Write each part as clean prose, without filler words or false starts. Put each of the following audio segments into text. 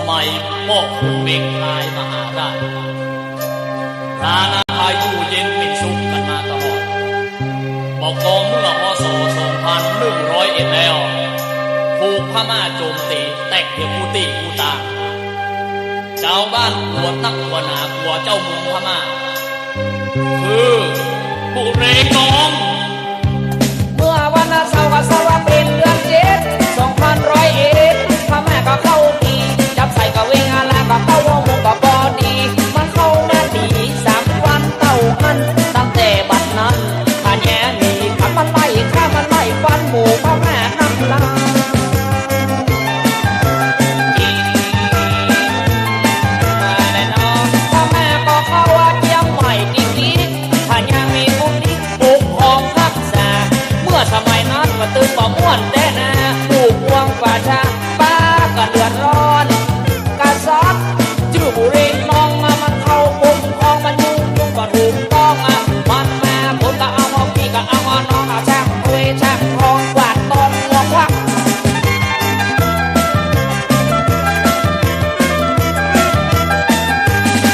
มัยพ่อขุนเมฆลายมหาราชนานาอายุเย็นเป็นสุขกันมาตลอดบอกกองเมื่อพศ2101แล้วถูกพม่าโจมตีแตกเดียวกูตีกูตาเจ้าบ้านกลัวนักกลัวหนากลัวเจ้าเมืองพม่าคือบุเรกองเมื่อวันเสาร์กับเสาร์เป็นเดือน7 2001พม่าก็เข้าตีจับใส่กับเวงอาลากับเข้าวงมุงกับบอดีมันเข้าหน้าตี3 วันเต่ามันตั้งแต่บัดนั้นข้าแย่หนีขับมันไล่ข้ามันไล่ฟันหมู่พม่าน้ำลายสมัยนั้นว่าตื่นบ่ม่วนแต่นาผูกวงป่าชาป้าก็เดือดร้อนกะซัดจื้อบุเรงน้องมามันเข้าปุ่มคลองมันยุ่งก็ถูกต้องมันมาผมก็เอามาพี่ก็เอามาน้องเอาช่างคุยช่างทองกวาดตองงวงวัก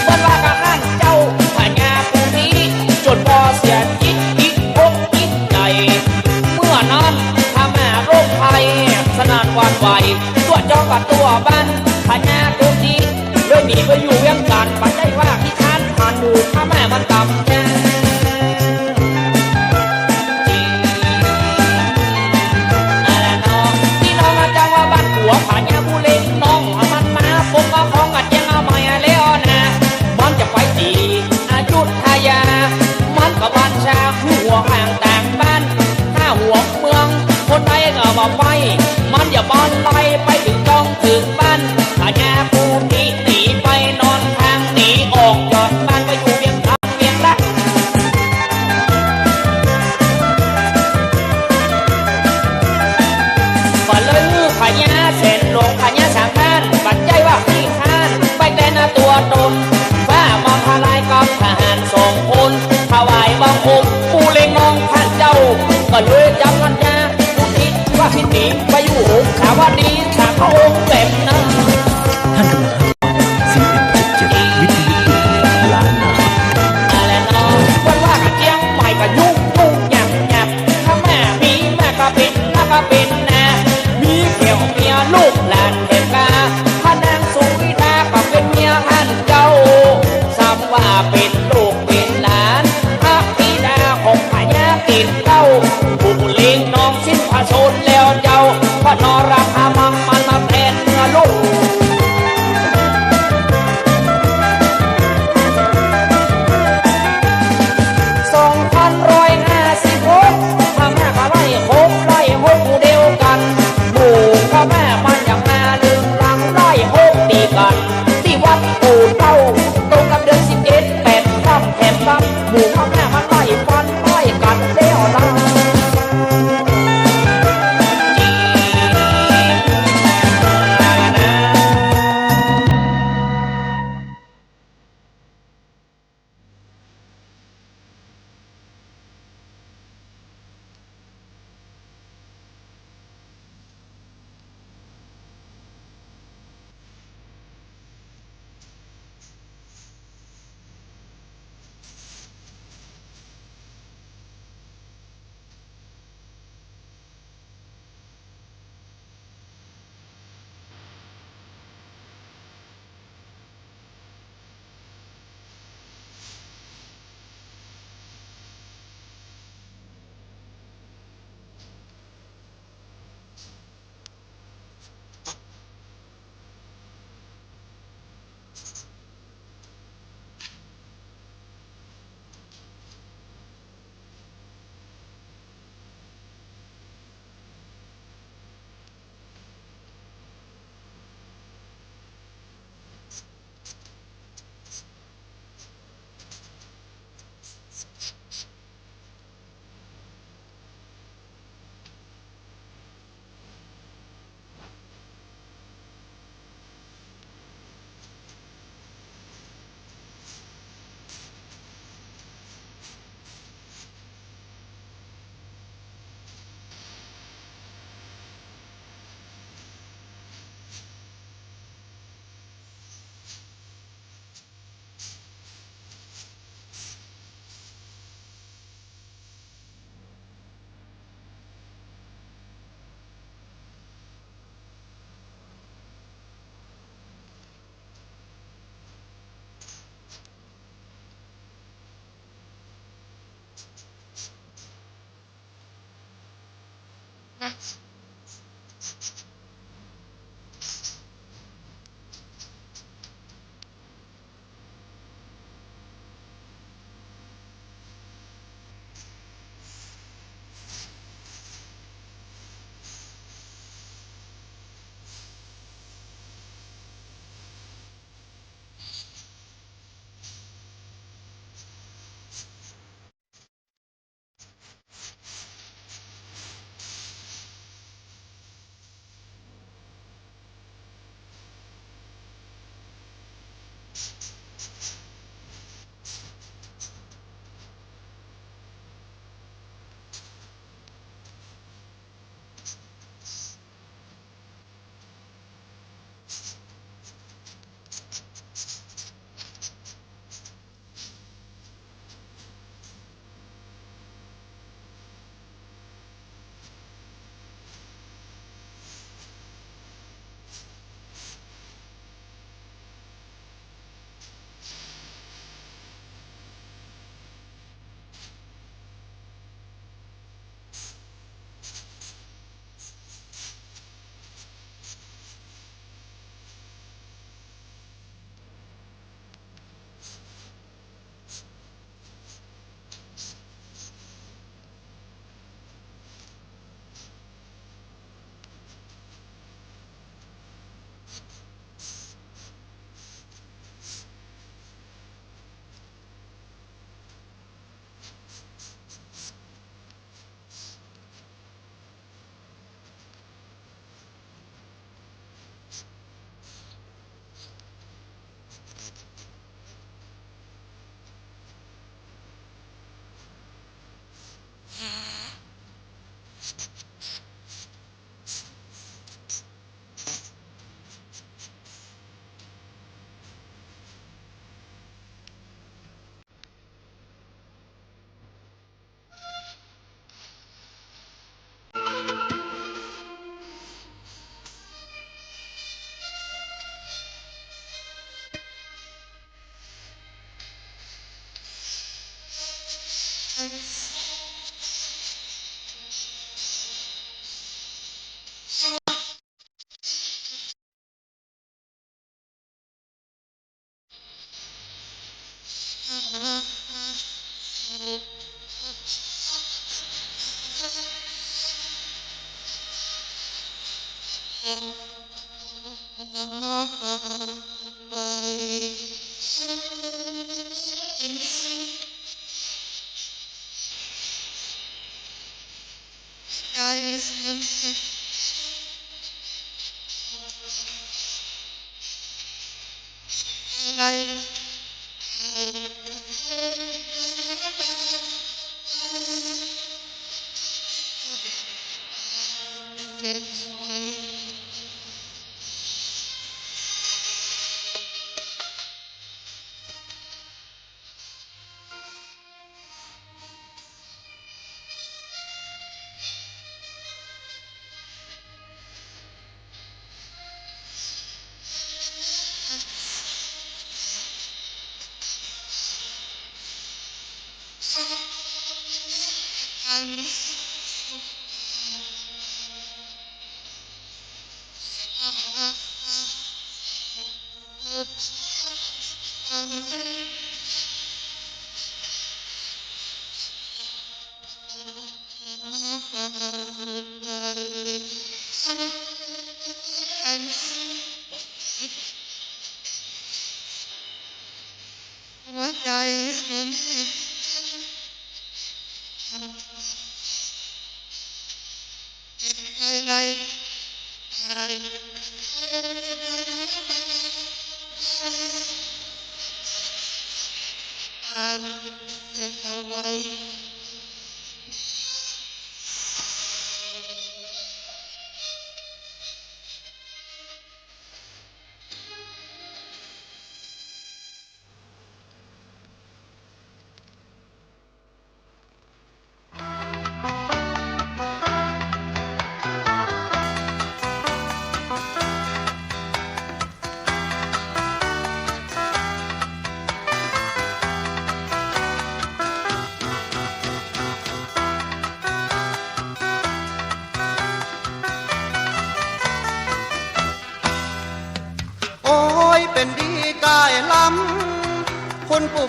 วันว่ากะข้างเจ้าพญาผู้นี้จนพอเสียจิตอกจิตใจนั้นถ้าแม่โรคภัยสนานวันไหวตัวจองกับตัวบ้านพญาตัวนี้เลยหนีไปอยู่เวียงจันทร์ปัจจัยว่าที่ค้านผ่านดูถ้าแม่มันต่ำแน่ที่น้องมาจังว่าบ้านหัวพญาผู้เล็กน้องมันมาผมก็ของกัดยังเอาไม่แล้วนะมันจะไปตีอายุทยามันกับบ้านชาหัวห่างต่างบ้านหัวเมืองคนใดก็บอกไปมันอย่าบอลไปถึงต้องถึงบ้านถ้าแย่ผู้นี้หนีไปนอนทางหนีออกจอดบ้านไปอยู่เวียงทับเวียงละก็เลยพญาเส้นลงพญาสามท่านปัจจัยว่าพี่ท่านไปแต่หน้าตัวตนว่ามาพลายกับทหาร2 คนถวายบังคมผู้เล็งน้องท่านเจ้าก็เลยจำวันยาผู้คิดว่าพิธีไปอยู่หงขาว่าดีขาพระองค์เต็มนะท่านกำลังCM77วิทยุตุล้านนาอะไรเนาะวันว่ากับเจียงใหม่ก็ยุ่งหยับถ้าแม่มีแม่ก็เป็นนะมีเกี่ยวเมียลูกหลานเห็นกาพระนางสุริดาก็เป็นเมียท่านเจ้าซ้ำว่าเป็นลูกเป็นหลานพระบิดาของพญาติดเต้าผู้เลี้ยงน้องสิ้นพระชนแล้วเจ้าพระนรพามังมันมาแทนเนื้อลูก2,156พม่าก็ไล่หกเดียวกันหมู่พม่ามันอย่างนาลืมหลังไล่หกตีกันที่วัดปู่เต้าตรงกับเดือน17 8ค่ำแถมบังหมู่พม่ามันไล่ฟันไล่กันเลี้ยวละ เ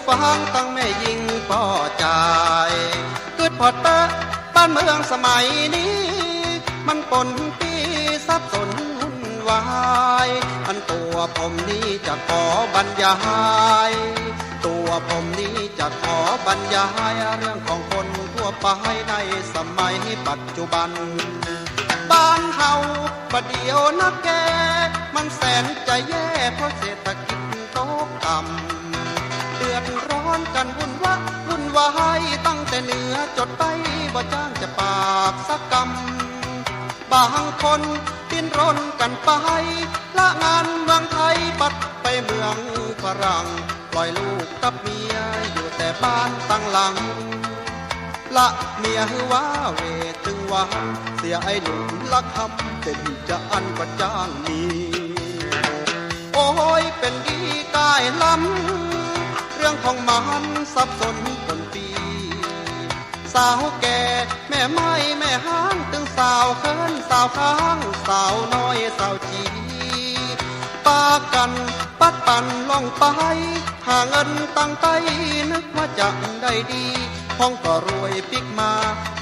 ฟังตั้งแม่ยิงป่อใจเกิดพอดเตะบ้านเมืองสมัยนี้มันปนปีสับสนวุ่นวายอันตัวผมนี้จะขอบรรยายตัวผมนี้จะขอบรรยายเรื่องของคนทั่วไปในสมัยปัจจุบันบ้านเฮาประเดี๋ยวนักแกมันแสนจะแย่เพราะเศรษฐกิจตกต่ำเดือดร้อนกันวุ่นวายตั้งแต่เหนือจดใต้บ่จ้างจะปากสักกำบางคนดิ้นรนกันไปละงานเมืองไทยปัดไปเมืองฝรั่งปล่อยลูกกับเมียอยู่แต่บ้านตั้งหลังละเมียหือว่าเวตึงว่าเสียไอ้หนุ่มละคำเป็นจะอันก็จ้างมีโอ้ยเป็นดีกายล้ำเรื่องของมันสับสนปนปีสาวแก่แม่ไม้แม่ห้างตึงสาวเคินสาวค้างสาวน้อยสาวจีปากันปัดปั่นล่องไปหาเงินตั้งใจนึกว่าจะได้ดีห้องก็รวยปิกมา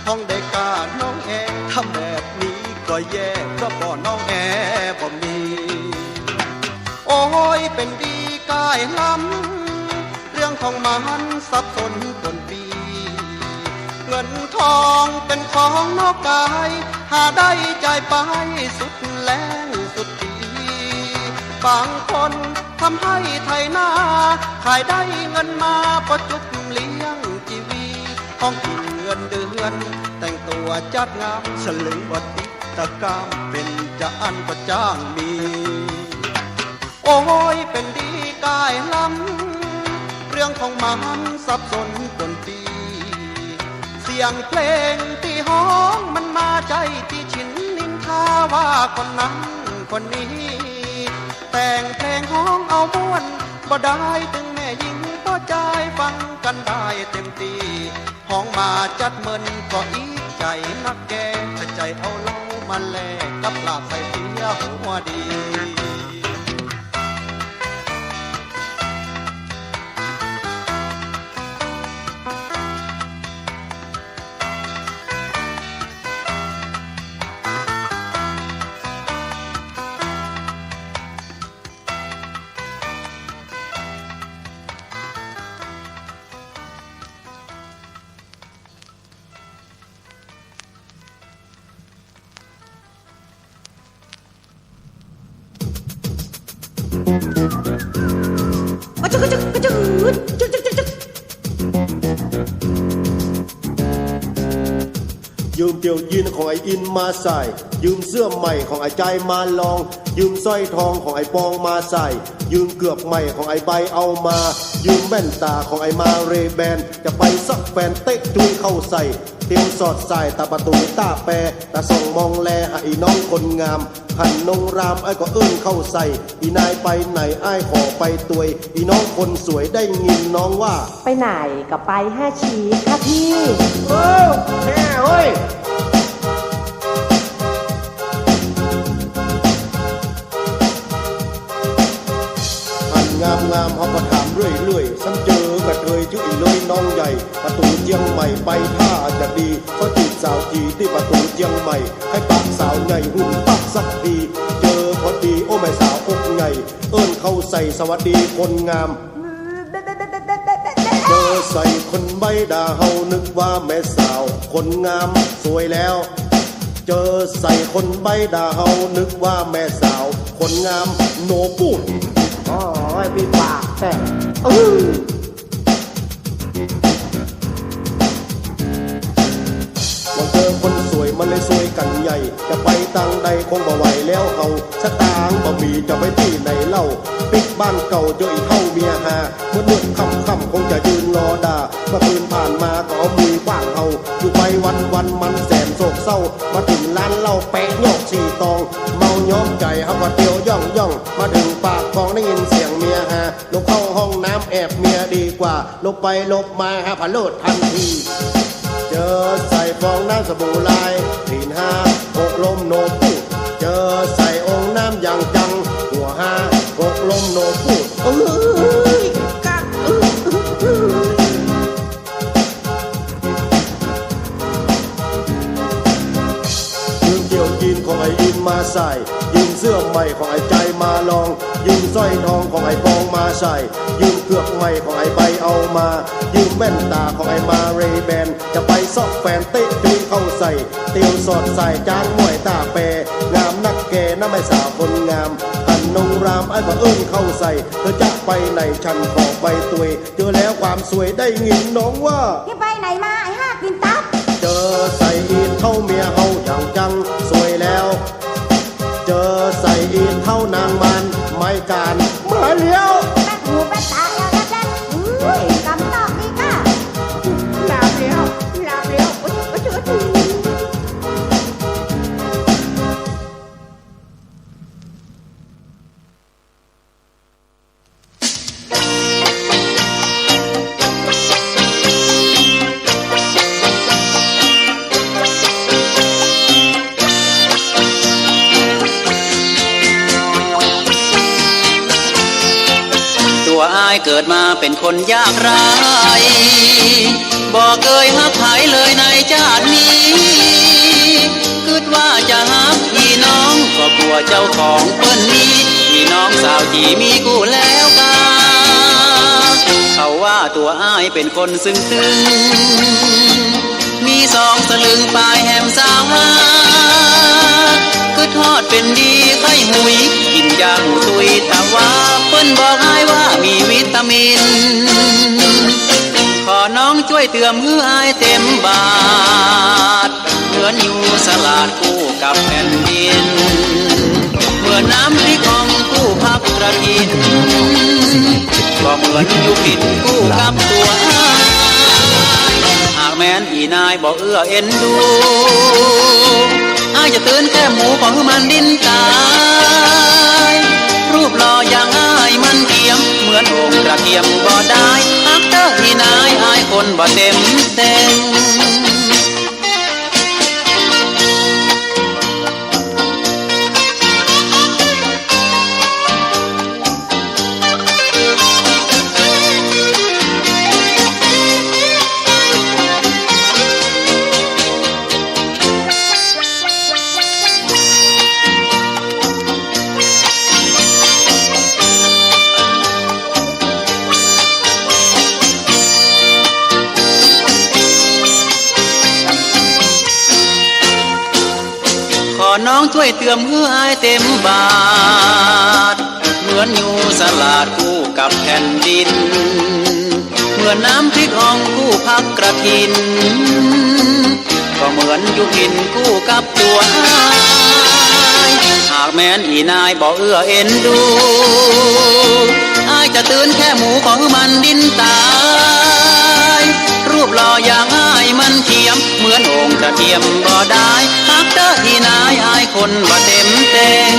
ห้องได้กาน้องแอทำแบบนี้ก็แย่เพราะบ่น้องแอบ่มีโอ้ยเป็นดีกายล้ำเรื่องของมันสับสนปนปีเงินทองเป็นของนอกกายหาได้ใจไปสุดแรงสุดดีบางคนทำให้ไทยนาขายได้เงินมาประจุบเลี้ยงชีวีห้องกินเงินเดือนแต่งตัวจัดงามฉลึงวัดติตะกามเป็นจะอันก็จ้างมีโอ้ยเป็นดีกายล้ำเรื่องของมันสับสนปนปีเสียงเพลงที่ห้องมันมาใจที่ชินนินทาว่าคนนั้นคนนี้แต่งเพลงห้องเอาม้วนบ่ได้ถึงแม่ยิงก็ใจฟังกันได้เต็มตีห้องมาจัดเมินก็อีกใจนักแกใจเอาเล่ามาแลกกับลาบใส่เสียหัวดียืมเตี่ยวยีนของไอ้อินมาใส่ยืมเสื้อใหม่ของไอ้ใจมาลองยืมสร้อยทองของไอ้ปองมาใส่ยืมเกือบใหม่ของไอ้ใบเอามายืมแว่นตาของไอ้มาเรแบนจะไปซักแฟนเต๊กจุยเข้าใส่เตรียมสอดใส่ตาประตูตาแปรตาส่องมองแลหาอีน้องคนงามหันนงรามไอ้ก็เอื้นเข้าใส่อีนายไปไหนไอ้ขอไปตวยอีน้องคนสวยได้ยินน้องว่าไปไหนก็ไป5 ชีค่ะพี่แม่เฮ้ยงามเขาก็ถามเรื่อยๆซ้ำเจอกระเทยชื่ออีเลยน้องใหญ่ประตูเจียงใหม่ไปท่าจะดีเขาจีบสาวจีที่ประตูเจียงใหม่ให้ปากสาวใหญ่หุ่นปักสักดีเจอพอดีโอ้แม่สาวอกใหญ่เอิ้นเข้าใส่สวัสดีคนงามเจอใส่คนใบด่าเฮานึกว่าแม่สาวคนงามสวยแล้วเจอใส่คนใบด่าเฮานึกว่าแม่สาวคนงามโนปูดโอ้ยพี่ปากแต่มาเจอคนสวยมันเลยสวยกันใหญ่จะไปตังใดคงบ่ไหวแล้วเฮาสตางค์บ่มีจะไปที่ไหนเล่าปิดบ้านเก่าเจออีเฮาเมียหาเมื่อมืดค่ำคงจะยืนรอด่าเมื่อคืนผ่านมาก็เอามือบ้างเฮาอยู่ไปวันมันแสนโศกเศร้ามาถึงร้านเหล้าแปะยอกสี่ตองเมาย้อมใจเฮาก็เตียวย่องมาถึงปากคลองได้ยินเสียงเมียหาลงเข้าห้องน้ำแอบเมียดีกว่าลบไปลบมาหาผะโลดทันทีเจอใส่ฟองน้ำสบู่ลายถีนห้าหกลมโนพูดเจอใส่องค์น้ำอย่างจังหัวห้าหกลมโนพูดกัก มาใส่ยืมเสื้อใหม่ของไอ้ใจมาลองยืมสร้อยทองของไอ้ปองมาใส่ยืมเกือกใหม่ของไอ้ใบเอามายืมแว่นตาของไอ้มาเรย์แบนจะไปซอกแฟนเตะตีเข้าใส่เตียวสอดใส่จางมวยตาแปรงามนักแก่น้ำไม่สาวคนงามกันนงรามไอ้บ่เอิ้นเข้าใส่เธอจะไปไหนฉันขอไปตุยเจอแล้วความสวยได้ยินน้องว่า ที่ไปไหนมาไอ้ห้ากินตับ เจอใส่อีทเท่าเมียเฮาอย่างจังสวยแล้ว เจอใส่อีทเท่านางมันไม่การมาเลี้ยว แป๊กหูแป๊กตาแล้วแป๊กอุ้ยกำนอกนี่ค่ะ ลาบเลี้ยวลาบเลี้ยวโอ้ยโอ้ยโอ้ย ตัวอายเกิดมาเป็นคนยากไร้บอกเคยฮักไผเลยในชาตินี้คิดว่าจะฮักพี่น้องก็กลัวเจ้าของเปิ้นนี้พี่น้องสาวที่มีกูแล้วกาเขาว่าตัวอายเป็นคนซึ้งตึงมีสองสลึงปลายแหมสาวหาคือทอดเป็นดีไข้หุยกินยาหูตุยแต่ว่าเปิ้นบอกอายว่ามีวิตามินขอน้องช่วยเติมให้อายเต็มบาทเหมือนอยู่สลาดคู่กับแผ่นดินเหมือนน้ำพริกอ่องคู่พักกระถินก็เหมือนอยู่ผิดคู่กับตัวอายหากแม้นอีนายบอกเอื้อเอ็นดูอายจะตื่นแค่หมูของมันดินตายรูปหล่ออย่างอายมันเทียมเหมือนองค์กระเทียมบ่ได้ฮักเด้ออีนายอายคนบ่เต็มเต็งขอน้องช่วยเติมให้อายเต็มบาทเหมือนอยู่สลาดคู่กับแผ่นดินเหมือนน้ำพริกอ่องคู่พักกระถินก็เหมือนอยู่กินคู่กับตัวอายหากแม้นอีนายบอกเอื้อเอ็นดูอายจะตื่นแค่หมูของมันดินตายรูปหล่ออย่างอายมันเทียมเหมือนองค์กระเทียมบ่ได้ฮักเด้ออีนายอายคนบ่เต็มเต็ง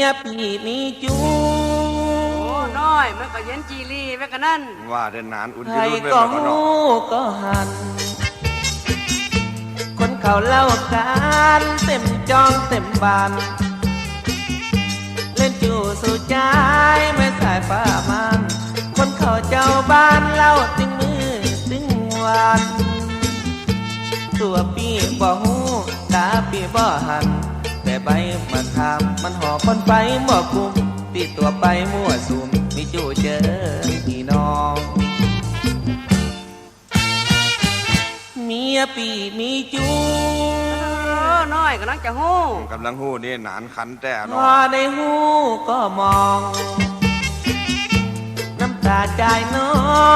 ยพี่มีจู โอ้น้อยมันก็เย็นจีรีไว้กันนั่น ว่าเดินนานอุ่น ใค ยื ร ดเว้ ก็ ยมาก่อน หู เนาะ ก็หัน คนเขาเล่ากันเต็มจองเต็มบาน เล่นจู่สู่ใจไม่สายฟ้ามันคนเขาเจ้าบ้านเล่าตึงมือตึงวันตัวปีบ่หูตาปีบ่หันแต่ใบมันทำมันห่อคนไปบ่กุมตีตัวไปมั่วสุมมีจู่เจอพี่น้องเมียปีมีจู น้อยก็นังจะฮู้ กำลังหู้นี่หนานคันแต่ พ เนาะ อได้หูก็มองน้ำตาใจน้อ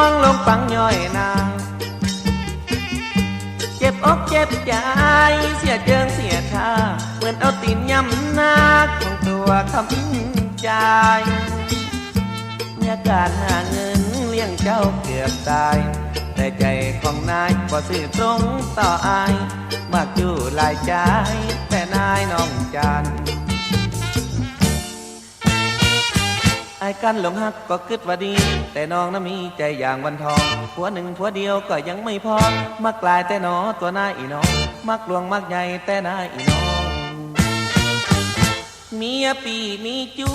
งลงฟังย่อยนางเจ็บอกเจ็บใจเสียเจิงเสียท่าเหมือนเอาตีนย่ำหน้าของตัวคำใจมีอาการหาเงินเลี้ยงเจ้าเกือบตายแต่ใจของนายบ่ซื่อตรงต่ออายมากอยู่หลายใจแต่นายน้องจันไอ้กันหลงฮักก็คิดว่าดีแต่น้องน่ะมีใจอย่างวันทองผัวหนึ่งผัวเดียวก็ยังไม่พอมักกลายแต่หนอตัวนายอีน้องมักหลวงมักใหญ่แต่นายอีน้องเมียปีมีจู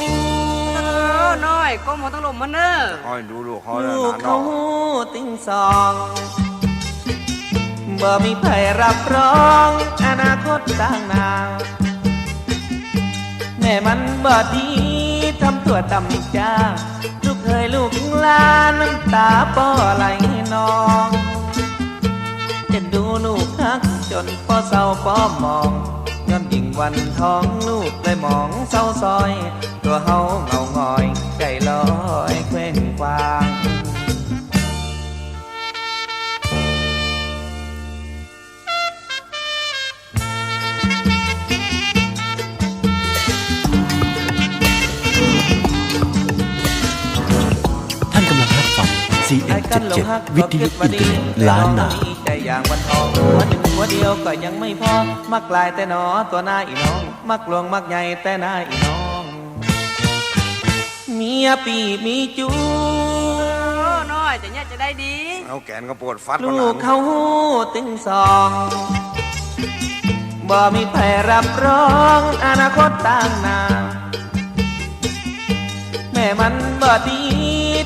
น้อยก็มาต้องลมมันเน้อ ห้อยดูลูกห้อย ลู นาก น เขา เนาะ ติ้งสองบ่มีใครรับรองอนาคตต่างหน้าแม่มันบ่ดีทำตัวต่ำจ้าลูกเคยลูกลาน้ำตาป้อไหลนองจะดูลูกฮักจนป้อเศร้าป้อมองย้อนยิ่งวันทองลูกเลยมองเศร้าซอยตัวเฮาเงางอยใจลอยเคว้งคว้าง ท่านกำลังรับฟัง CM77 วิทยุอินเทอร์เน็ตล้านนา ใจอย่างวันทองหัวหนึ่งหัวเดียวก็ยังไม่พอมักลายแต่หนอตัวนายอีน้องมักหลวงมักใหญ่แต่นายอีน้องเมียปีมีจู น้อยแต่เนี่ยจะได้ดี เอาแกนก็ปวดฟัด ลู หนาก น เขาตึงสองบ่มีใครรับรองอนาคตต่างหน้าแม่มันบ่ดี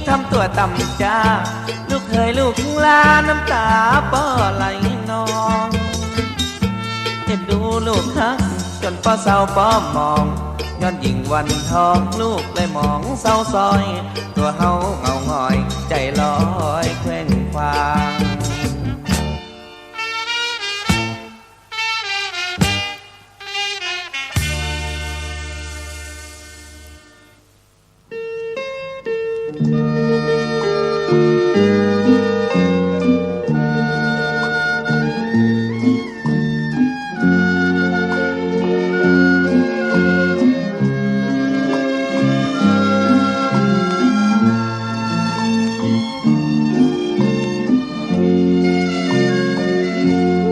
ทำตัวต่ำจ้าลูกเคยลูกลาน้ำตาป้อไหลนองเจ็บดูลูกฮักจนป้อเศร้าป้อมองย้อนยิ่งวันทองลูกเลยมองเศร้าซอยตัวเฮาเงาหงอยใจลอยเคว้งคว้าง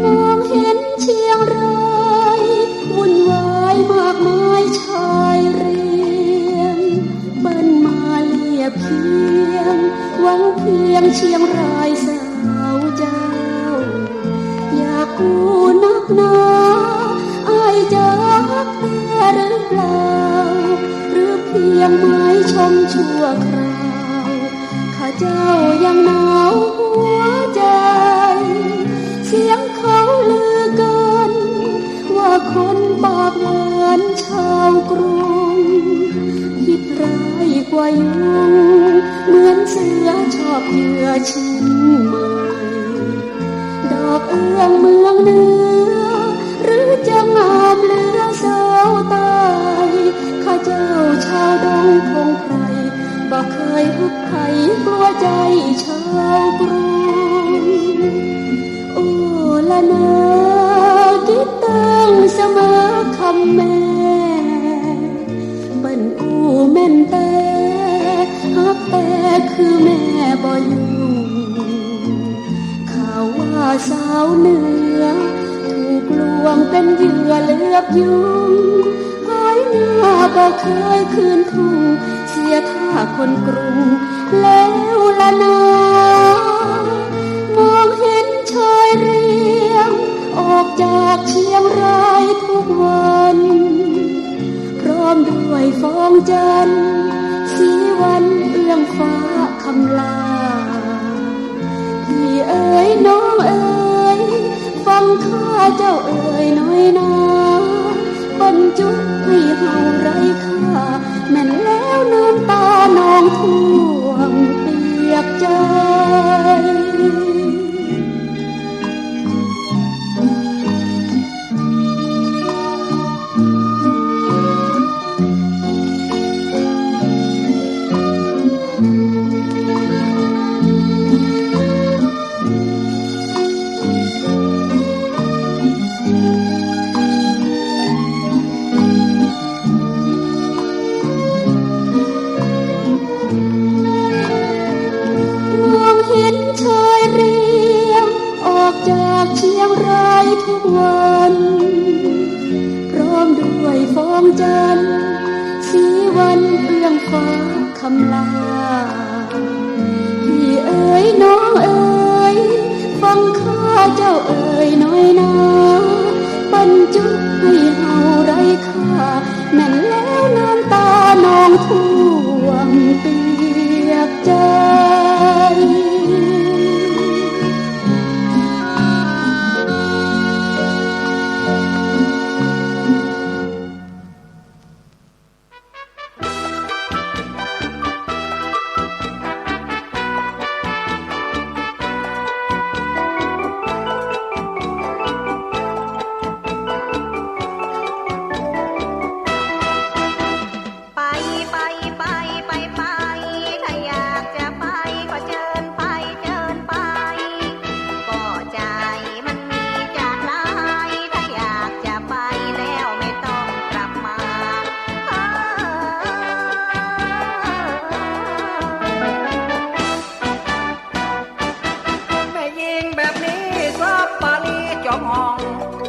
มองเห็นเชียงรายวุ่นวายมากมายชายเรียงเบิ้นมาเลียเพียงหวังเพียงเชียงรายสาวเจ้า อยากกู้นักหนาอายจะรักแต่หรือเปล่าหรือเพียงไม้ชมชั่วคราวข้าเจ้ายังหนาวหัวใจ เสียงเขาลือกันว่าคนปากหวานชาวกรุงคิดร้ายกว่ายุงเหมือนเสือชอบเหยื่อชิ้นใหม่ดอกเอื้องเมืองเหนือหรือจะงามเหลือสาวตายข้าเจ้าชาวดงคงใครบ่เคยหุบไผ่กลัวใจชาวกรุง โอ้ละนาคิดตั้งเสมอคำแม่เปิ้นอู้แม่นแต่ฮักแต่คือแม่บ่อยู่ข่าวว่าสาวเหนือถูกลวงเป็นเหยื่อเลือบยุงภายหน้า บ่เคยคืนทุ่งเสียท่าคนกรุงแล้วละนามองเห็นชายเรียงออกจากเชียงรายทุกวันพร้อมด้วยฟองจันทร์สีวันเอื้องฟ้าคำลาพี่เอ๋ยน้องเอ๋ยฟังข้าเจ้าเอ๋ยน้อยนาบรรจุให้เฮาไร้ค่าแม่นแล้วน้ำตาน้องท่วมเปียกใจจากเชียงรายทุกวันพร้อมด้วยฟองจันทร์สีวันเอื้องฟ้าคำลาพี่เอ๋ยน้องเอ๋ยฟังข้าเจ้าเอ๋ยน้อยนาบรรจุให้เฮาไร้ค่าแม่นแล้วน้ำตาน้องท่วมเปียกใจ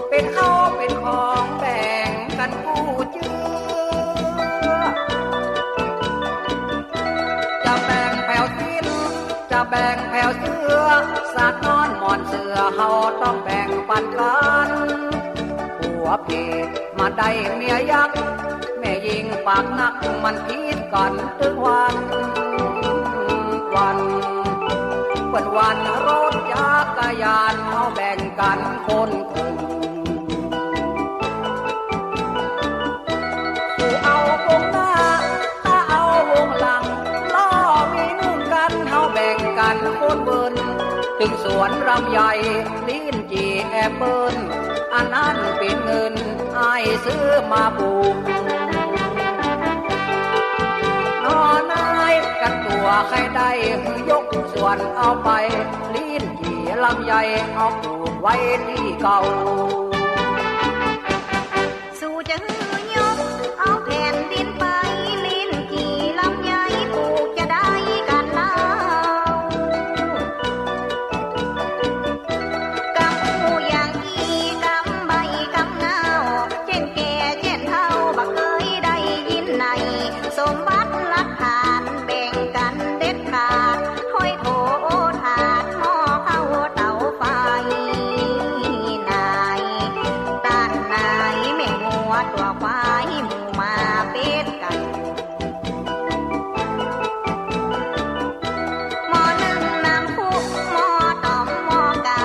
เป็นเขาเป็นของแบ่งกันกู้เจือจะแบ่งแผ่วสิ้นจะแบ่งแผ่วเสือสาดนอนหมอนเสือเฮาต้องแบ่งปันกันผัวเพมาได้เมียยักษ์แม่ยิงปากนักมันคิดกันถึงวันเป็นวันรถจักรยานเฮาแบ่งกันคนครึ่งเอาวงหน้าถ้าเอาวงหลังล้อมีนึ่งกันเฮาแบ่งกันคนเบิ้นถึงสวนรำใหญ่ลิ้นจี่แอปเปิ้ลอันนั้นเป็นเงินอ้ายซื้อมาปลูกนอนายกันตัวใครได้ยกส่วนเอาไปลิ้นจี่ลำใหญ่เอาปลูกไว้ที่เก่าสู่จะยกเอาแผ่นดินไปลิ้นจี่ลำใหญ่ปลูกจะได้กันเล่ากำหูอย่างอีกำใบกำเงาเช่นแก่เช่นเท่าบักเคยได้ยินในสมบัติหลักฐานแบ่งกันเด็ดขาดห้อยโถถาดหม้อเข้าเตาไฟนายต้านนายแม่งัวตัวควายหมูมาเป็ดไก่หม้อนึ่งน้ำพุหม้อต้มหม้อกา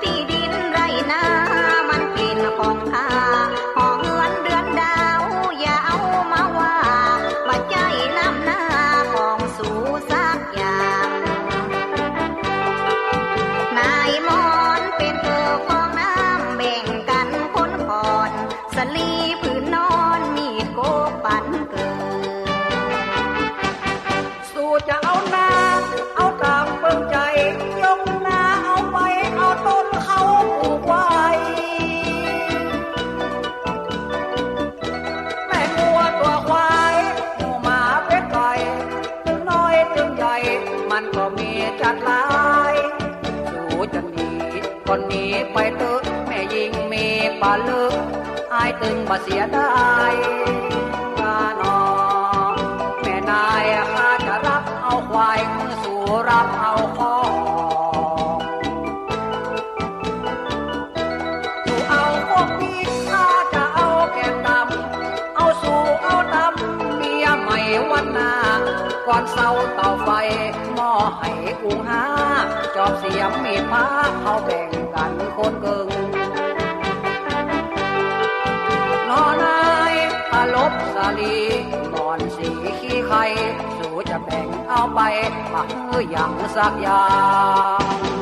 ที่ดินไรนามันเป็นของข้าหอเงินเดือนดาวอย่าเอามาว่ามาใจน้ำหน้าของสู่สักอย่างนายมอนเป็นเธอของน้ำแบ่งกันคนผ่อนสลีผืนนอนมีดโกปันเกิดสู่จะเอาหน้าเอาตามเบิ่งใจยกหน้าเอาไว้เอาต้นเขาปลูกไว้แม่งัวตัวควายหมูหมาเป็ดไก่ถึงน้อยถึงใหญ่มันก็มีจัดหลายสู่จะหนีก็หนีไปเถอะแม่ยิงมีปลาลึกอายตึงบ่เสียดายกาน อนเสาเตาไฟหม้อให้อุงหาจอบเสียมมีดม้าเขาแบ่งกันคนเกิงนอนายอลบสาลีนอนสีขี้ไข่สู่จะแบ่งเอาไปมาอย่างสักอย่าง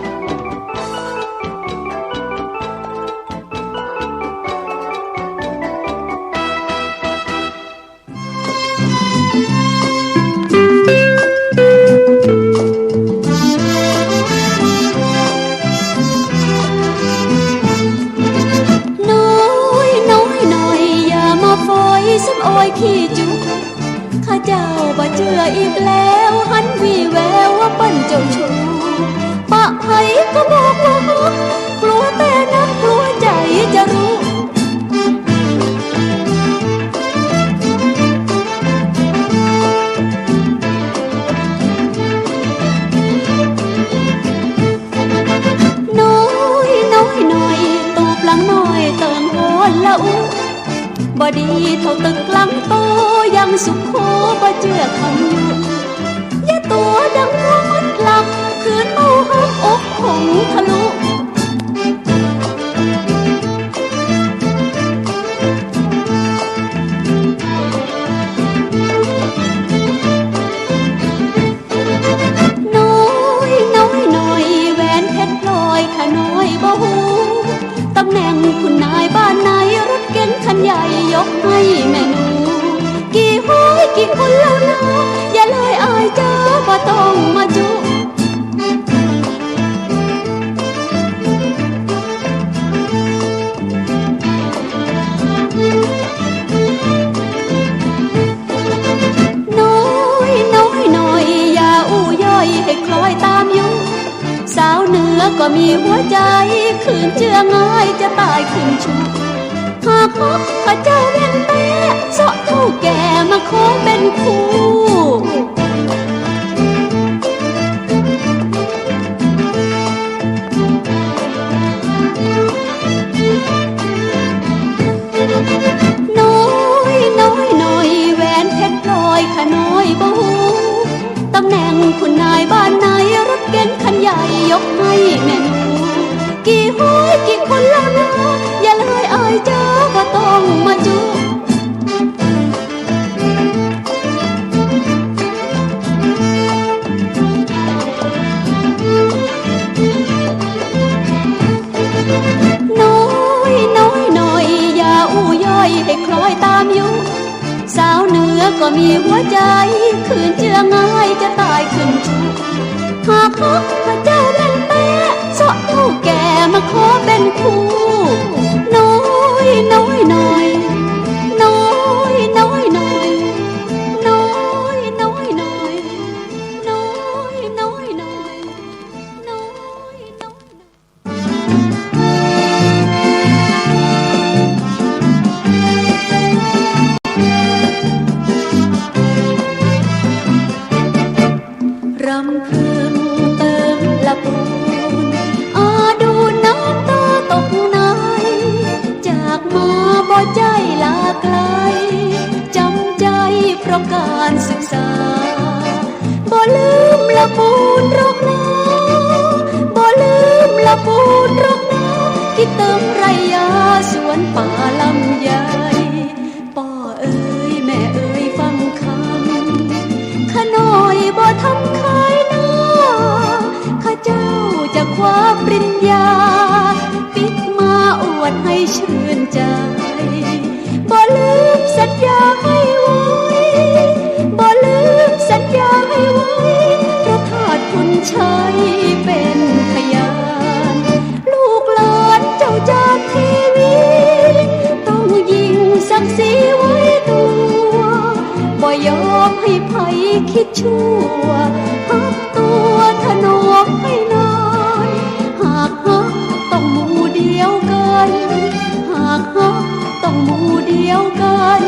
สักโอยขี้จุกข้าเจ้าบ่เชื่ออีกแล้วหันวีแววว่าเปิ้นเจ้าชู้ปะไผก็บอกว่าฮักกลัวแต่นักกลัวใจจะรู้น้อยตูปลังน้อยเติงโหนละอุบ่ดีเท่าตึกหลังโตยังสุขโขบ่เชื่อคำอยู่อย่าตัวดังหัวมัดหลับคืนเมาหักอกคงทะลุน้อยแหวนเพชรพลอยข้าน้อยบ่ฮู้ตำแหน่งคุณนายบ้านไหนรถเก๋งคันใหญ่ยกให้แม่หนูกี่ห้อยกี่คนแล้วนะอย่าเลยอายเจอบ่ต้องมาจุน้อยอย่าอู้ย่อยให้คล้อยตามอยู่สาวเหนือก็มีหัวใจขืนเชื่อง่ายจะตายขึ้นชุกหากพบข้าเจ้าเวียนแม่เสาะเท่าแก่มาขอเป็นคู่น้อยแหวนเพชรพลอยข้าน้อยบ่ฮู้ตำแหน่งคุณนายบ้านไหนรถเก๋งคันใหญ่ยกให้แม่หนูกี่ห้อยกี่คนแล้วนะอย่าเลยอายเจอบ่ต้องมาจุน้อยอย่าอู้ย่อยให้คล้อยตามอยู่สาวเหนือก็มีหัวใจขืนเชื่อง่ายจะตายขึ้นชุกหากพบพระเจ้าเล่นแป้เสาะเท่าแก่มาขอเป็นคู่น้อยรำพึงเติมละปูนดูน้ำตาตกในจากมาบ่ใจลาไกลจำใจเพราะการศึกษาบ่ลืมละปูนรอกนาบ่ลืมละปูนรอกนาคิดเติมไรยาสวนป่าลำใหญ่ป่อเอ้ยแม่เอ้ยฟังคำข้าน้อยบ่ทำขายหน้าข้าเจ้าจะคว้าปริญญาปิดมาอวดให้ชื่นใจบ่ลืมสัญญาให้ไว้บ่ลืมสัญญาให้ไว้เพราะขาดคุณชัยเป็นพยานลูกหลานเจ้าจากทีวีต้องยิงศักดิ์ศรีไว้ตัวบ่ยอมให้ไผคิดชั่วหักตัวถนอมให้นานหากหักต้องหมู่เดียวกันหากหักต้องหมู่เดียวกัน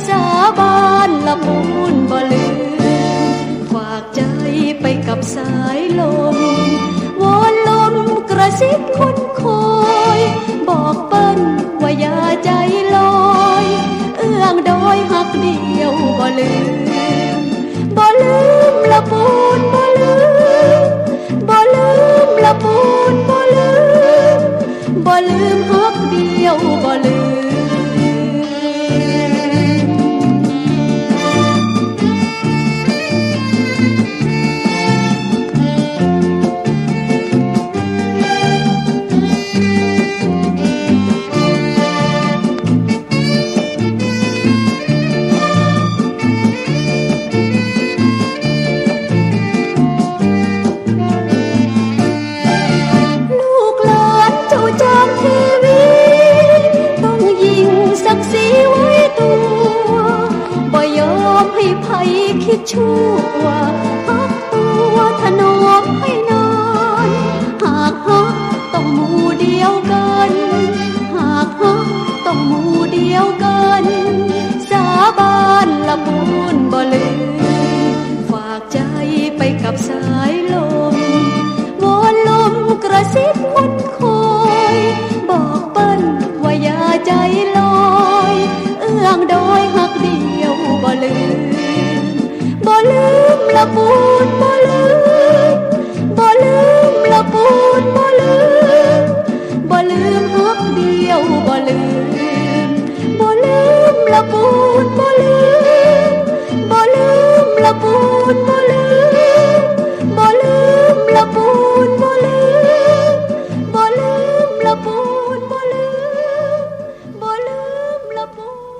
สาบานละปูนบ่ลืมฝากใจไปกับสายลมวอนลมกระซิบคุ้นคอยบอกเปิ้นว่าอย่าใจลอยเอื้องดอยหักเดียวบ่ลืม ละปูนบ่ลืมบ่ลืมละปูนบ่ลืมบ่ลืมฮักเดียวบ่ลืมคิดชั่วพักตัวถนอมให้นานหากฮักต้องหมู่เดียวกันหากฮักต้องหมู่เดียวกันสาบานละมุนบ่ลืมฝากใจไปกับสายลมวอนลมกระซิบคุ้นคอยบอกเปิ้นว่าอย่าใจลอยเอื้องโดยหักเดียวบ่ลืมบ่ลืมละปูนบ่ลืมบ่ลืมละปูนบ่ลืมบ่ลืมฮักเดียวบ่ลืมบ่ลืมละปูนบ่ลืมบ่ลืมละปูนบ่